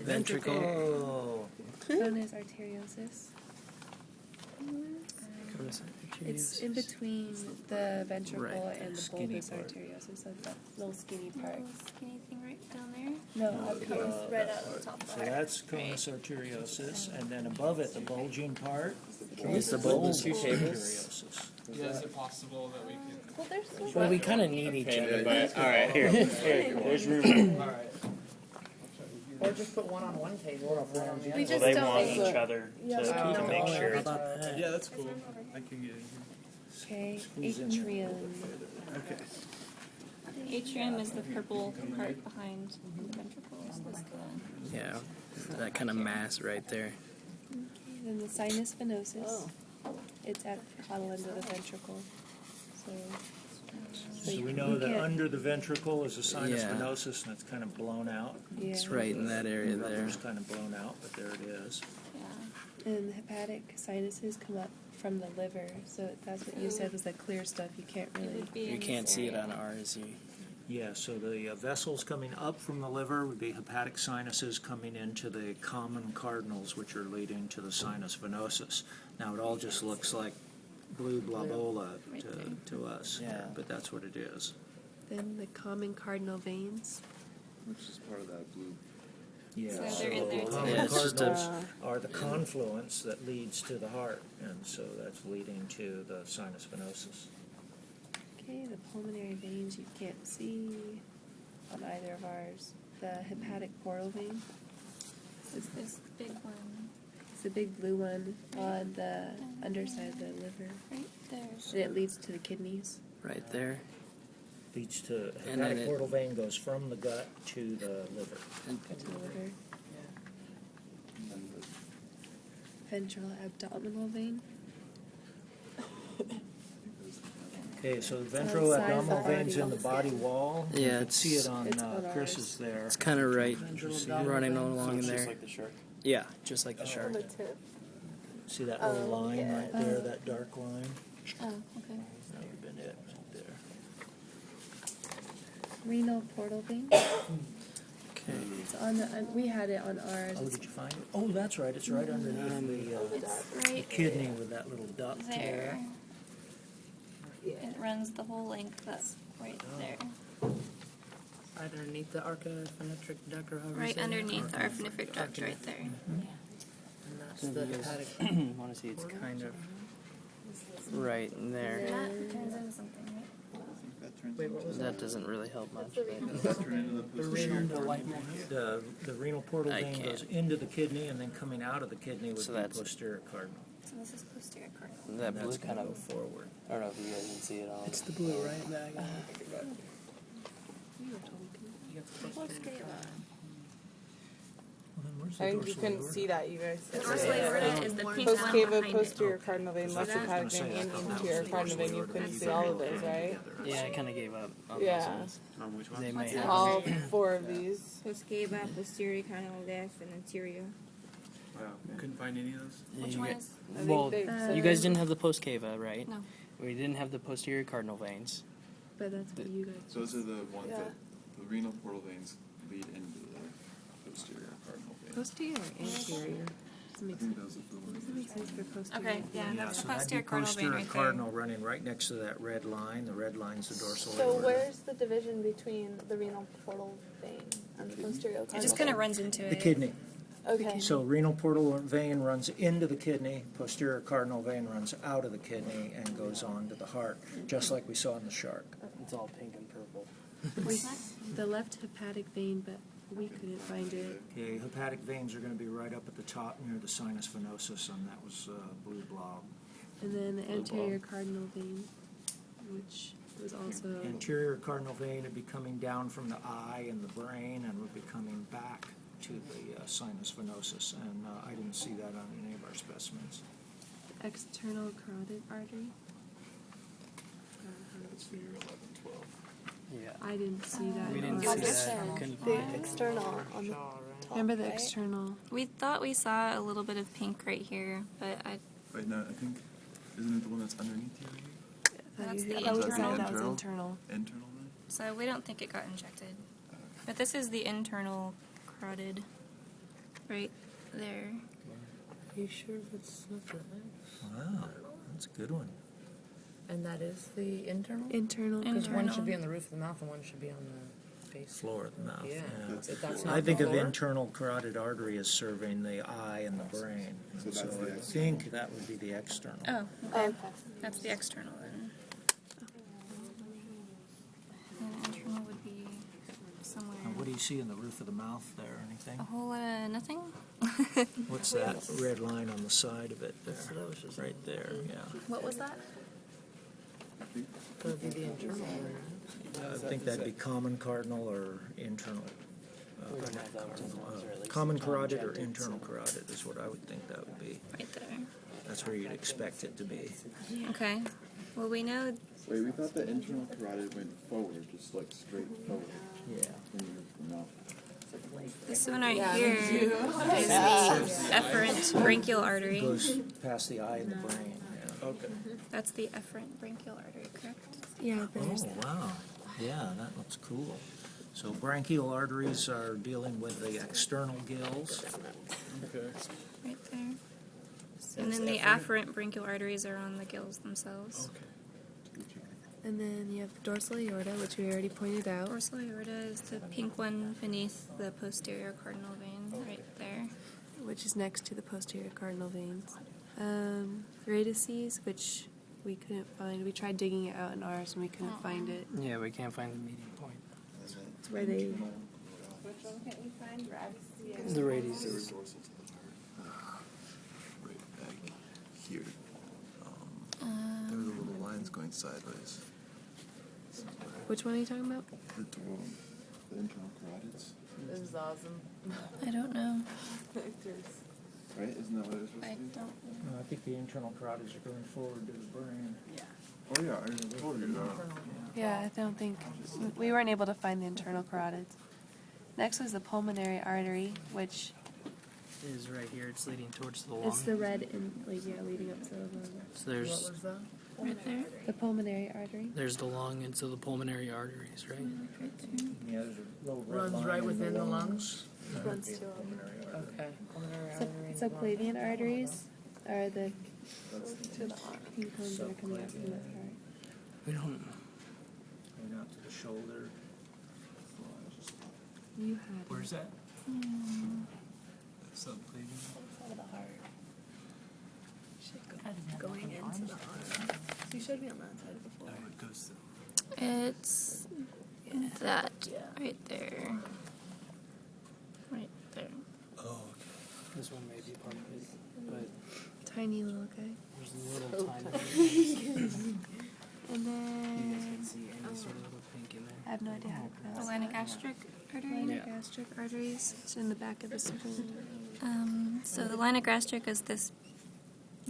ventricle. Conus arteriosus. It's in between the ventricle and the bulbous arteriosus, like that little skinny part. Little skinny thing right down there. No, up here. It's right out the top of So the heart. that's conus arteriosus, and then above it, the bulging part. Is the bulbous arteriosus. Yeah, is it possible that we could... Well, there's some Well, we kind of need each other. All right, here. There's room. All right. Or just put one on one table and one on the other. We just They don't want make each other to make sure. Yeah, that's cool. I can get in Okay, atrium. Okay. atrium is the purple part behind the ventricles. This kind Yeah, that kind of mass right there. Okay, then the sinus venosus. It's at the caudal end of the ventricle. So we you know that can't- under the ventricle is a sinus Yeah. venosus, and it's kind of blown out. Yeah. It's right in that area The there. rubber's kind of blown out, but there it is. yeah. And the hepatic sinuses come up from the liver. So that's what you said was the clear stuff. You can't It really. would be You in can't this see it area. on ours. Yeah, so the vessels coming up from the liver would be hepatic sinuses coming into the common cardinals, which are leading to the sinus venosus. Now, it all just looks like blue blobola to us, Yeah. but that's what it is. Then the common cardinal veins. Which is part of that blue. Yeah, So they're in there too. common Yeah, it's just cardinals are the confluence that leads to the heart, and so that's leading to the sinus venosus. Okay, the pulmonary veins you can't see on either of ours. The hepatic portal vein. This is this big one It's the big blue one on the underside of the liver. right there. And it leads to the kidneys. Right there. Leads to, And then hepatic it- portal vein goes from the gut to the liver. To the liver. And Ventral abdominal vein. Okay, so the on ventral the side of the abdominal vein's body. in the body wall. Yeah, You can it's- see it on it's on Chris's ours. there. It's kind of right, See it? running along in there. like the shark. Yeah, just like the shark. See that little line right there, that dark line? Oh, okay. That would have been it right there. Renal portal vein. Okay. It's on the. We had it on ours. Oh, did you find it? Oh, that's right, it's right underneath the It's right kidney with that little duct there. there. It runs the whole length up right there. Underneath the archiphonetric duct or however you Right say underneath that. the archiphonetic duct right there. And that's the hepatic. I want to see it's kind of right in there. That turns into something, right? Wait, what was That doesn't really help much. the renal white matter? The renal portal I vein can't. goes into the kidney, and then coming out of the kidney would So be that's- posterior cardinal. So this is posterior cardinal. That And blue that's kind gonna of. go forward. I don't know if you guys can see it all. It's the blue, right? Back. Well, then where's I the think you dorsal couldn't aorta? see that, you guys. The dorsal aorta is the pink Post one cava, behind it. posterior cardinal vein, Because left that's what I was hepatic gonna vein, say, I and thought that anterior was the cardinal vein. dorsal You aorta, couldn't but see you all put of it those, all right? together. Yeah, I kind of gave up on Yeah. those ones. Which one? They may What's have. All four of these. Post cava, posterior, cardinal left, and anterior. Wow, couldn't find any of those? Yeah, Which you one get- is? I think Well, they said you guys didn't have the post cava, right? No. We didn't have the posterior cardinal veins. But that's what you guys. Those are the ones Yeah. that the renal portal veins lead into the posterior cardinal vein. Posterior or anterior? Doesn't I make think sense. those are the Doesn't ones. make sense for posterior. Okay, yeah, Yeah, that's so the that'd be posterior cardinal vein posterior right there. cardinal running right next to that red line. The red line's the dorsal So aorta. where's the division between the renal portal vein and the posterior cardinal? It just kind of runs into it. The kidney. Okay. So renal portal vein runs into the kidney, posterior cardinal vein runs out of the kidney and goes on to the heart, just like we saw in the shark. It's all pink and purple. The left hepatic vein, but we couldn't find it. Okay, hepatic veins are going to be right up at the top near the sinus venosus, and that was blue blob. And then the anterior cardinal vein, which was also. Anterior cardinal vein would be coming down from the eye and the brain and would be coming back to the sinus venosus, and I didn't see that on any of our specimens. External carotid artery. Yeah. I didn't see that. We in didn't ours. see that. Couldn't The find it. external on the top. Remember the right? external? We thought we saw a little bit of pink right here, but Wait, no, I think, isn't it the one that's underneath you? That's the That was internal. That was Internal? internal. Internal then? So we don't think it got injected. But this is the internal carotid. right there. Are you sure that's not the Wow, that's a good one. And that is the internal? Internal. Because one Internal. should be on the roof of the mouth and one should be on the face. Floor of the mouth. Yeah. That's If the that's floor. not I think the of floor, internal carotid artery as serving the eye and the brain. So So that's the I external. think that would be the external. Oh, okay. Oh, okay. That's the external then. And internal would be somewhere. What do you see in the roof of the mouth there? Anything? A whole lot of nothing. What's that red line on the side of it there? That's what I was just Right there, yeah. What was that? That would be the internal one, I think that'd be common cardinal or internal. Common carotid or internal carotid is what I would think that would be. Right there. That's where you'd expect it to be. Okay. Well, we know. Wait, we thought the internal carotid went forward, just like straight forward. Yeah. No. This one right here is the efferent brachial artery. Goes past the eye and the brain, yeah. Okay. That's the efferent brachial artery, correct? Yeah, there's Oh, wow. Yeah, that looks cool. So branchial arteries are dealing with the external gills. Okay. Right there. And then the afferent brachial arteries are on the gills themselves. And then you have the dorsal aorta, which we already pointed out, Dorsal aorta is the pink one beneath the posterior cardinal vein, right there. which is next to the posterior cardinal veins. Radices, which we couldn't find. We tried digging it out in ours and we couldn't find it. Yeah, we can't find the meeting point. It's where they. The radius is Right back here. There are the little lines going sideways. Which one are you talking about? The internal carotids. This is awesome. I don't know. Right? Isn't that what it was supposed I to be? don't. I think the internal carotids are going forward to the brain. Oh yeah, I told you that. Yeah, I don't think we weren't able to find the internal carotids. Next was the pulmonary artery, which is right here. It's leading towards the lung. it's the red and like leading up to the lung. So there's What was that? Right there. The pulmonary artery. there's the lung and so the pulmonary arteries, right? Right there. Yeah, there's a little red Runs line right in within the lungs? Runs to Okay. Pulmonary artery in the lung. subclavian arteries are the pink ones that are coming out from the heart. We don't. Going out to the shoulder. You had Where's that? Subclavian. going into the heart. You showed me on that side before. Oh, it goes It's that right there. Right there. Oh, okay. This one may be part of it, but Tiny little guy. there's a little tiny. And You guys then can see any sort of little pink in there. I have no idea how to The pronounce linogastric artery. gastric arteries. It's in the back of the spleen. So the linogastric is this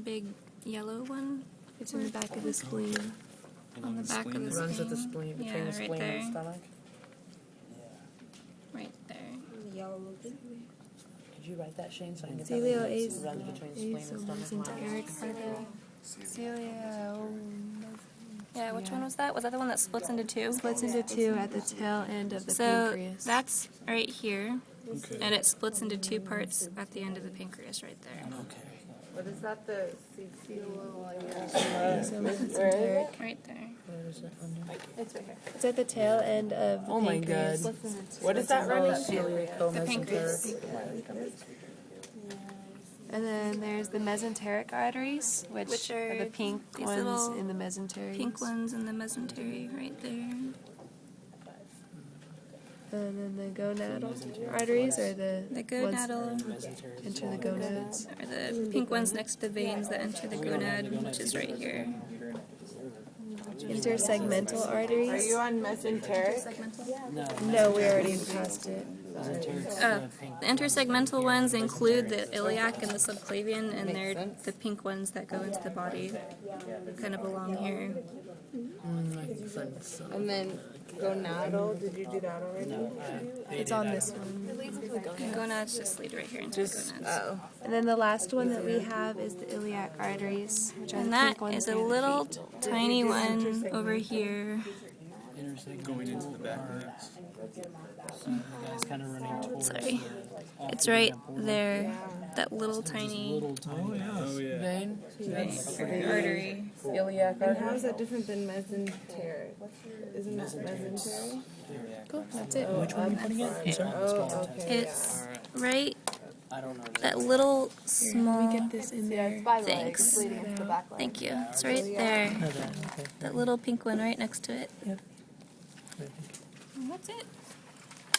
big yellow one It's in the back of the spleen. on the back of the Runs at the spleen. spleen, between Yeah, the right spleen there. and the stomach? Right there. Could you write that, Shane, so I can get that? Celio in? is Runs between the spleen and stomach. mesenteric artery. Celia Yeah, which one was that? Was that the one that splits into two? splits into two at the tail end of the So pancreas. that's right here, and it splits into two parts at the end of the pancreas right there. What is that? The So mesenteric. Right there. Where is it under? It's at the tail end of the Oh my pancreas. God. What is that running? The pancreas. And then there's the mesenteric arteries, which are are the pink these ones little in the mesentery. Pink ones in the mesentery right there. And then the gonadal arteries are the The ones gonadal enter the gonads. are the pink ones next to the veins that enter the gonad, which is right here. Intersegmental arteries. Are you on mesenteric? No, we already passed it. The intersegmental ones include the iliac and the subclavian, and they're the pink ones that go into the body, kind of along here. Makes sense. And then gonadal. Did you do that already? It's on this one. Gonads just lead right here into the gonads. Oh. And then the last one that we have is the iliac arteries, which are And the that pink ones is a near the little feet. tiny one over here. Going into the back of the So you guys kind of running towards Sorry. the It's right there. That little tiny little tiny. Oh, yeah. Vein? artery. Iliac artery. And how is that different than mesenteric? Isn't that mesenteric? Cool. That's it. Which one are you pointing at? I'm sorry. Oh, okay. It's right. I don't know. That little Here, small. let me get this in Yeah, there. it's by the legs, Thanks. it's leading into the back leg. Thank you. It's right there. Okay. That little pink one right next to it. Yep. And that's it.